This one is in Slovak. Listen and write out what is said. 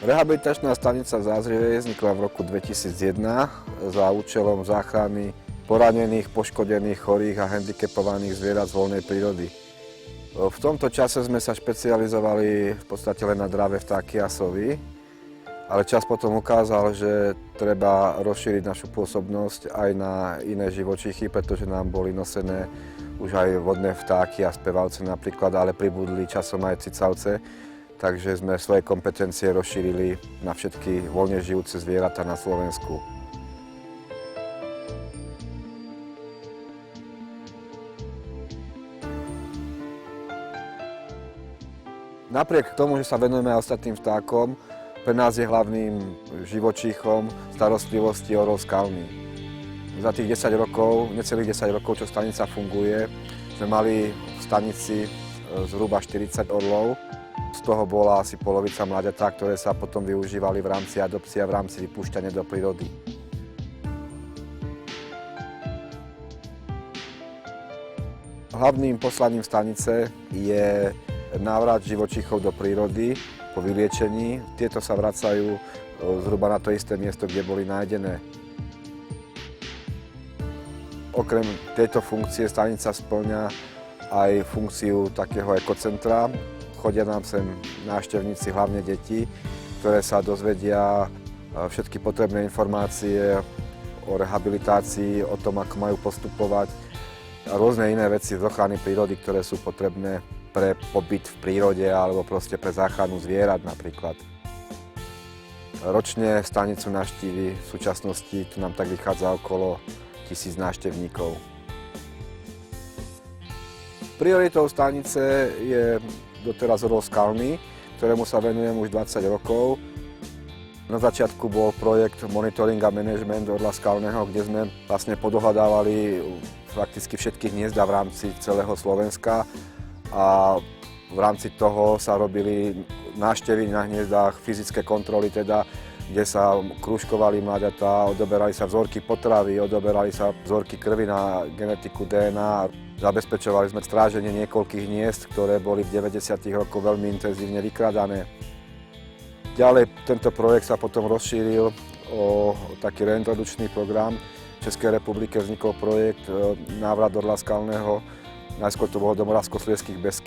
Rehabilitačná stanica v Zázrieve vznikla v roku 2001 za účelom záchrany poranených, poškodených, chorých a handicapovaných zvierat z voľnej prírody. V tomto čase sme sa špecializovali v podstate len na dravé vtáky a sovy, ale čas potom ukázal, že treba rozšíriť našu pôsobnosť aj na iné živočíchy, pretože nám boli nosené už aj vodné vtáky a spevavce napríklad, ale pribudli časom aj cicavce. Takže sme svoje kompetencie rozšírili na všetky voľne žijúce zvieratá na Slovensku. Napriek tomu, že sa venujeme aj ostatným vtákom, pre nás je hlavným živočíchom starostlivosti orol skalný. Za tých 10 rokov, necelých 10 rokov, čo stanica funguje, sme mali v stanici zhruba 40 orlov. Z toho bola asi polovica mláďatá, ktoré sa potom využívali v rámci adopcie a v rámci vypúšťania do prírody. Hlavným poslaním stanice je návrat živočíchov do prírody po vyliečení. Tieto sa vracajú zhruba na to isté miesto, kde boli nájdené. Okrem tejto funkcie stanica spĺňa aj funkciu takého ekocentra. Chodia nám sem návštevníci, hlavne deti, ktoré sa dozvedia všetky potrebné informácie o rehabilitácii, o tom, ako majú postupovať a rôzne iné veci z ochrany prírody, ktoré sú potrebné pre pobyt v prírode alebo proste pre záchranu zvierat napríklad. Ročne stanicu navštívi v súčasnosti, tu nám tak vychádza okolo 1000 návštevníkov. Prioritou stanice je doteraz orol skalný, ktorému sa venujem už 20 rokov. Na začiatku bol projekt monitoring a management orla skalného, kde sme vlastne podohľadávali prakticky všetky hniezda v rámci celého Slovenska a v rámci toho sa robili návštevy na hniezdách, fyzické kontroly teda, kde sa krúžkovali mláďatá, odoberali sa vzorky potravy, odoberali sa vzorky krvi na genetiku DNA. Zabezpečovali sme stráženie niekoľkých hniezd, ktoré boli v 90. rokoch veľmi intenzívne vykradané. Ďalej tento projekt sa potom rozšíril o taký reintrodučný program. V Českej republike vznikol projekt Návrat orla skalného. Najskôr to bolo do Moravskoslezských Beskyd.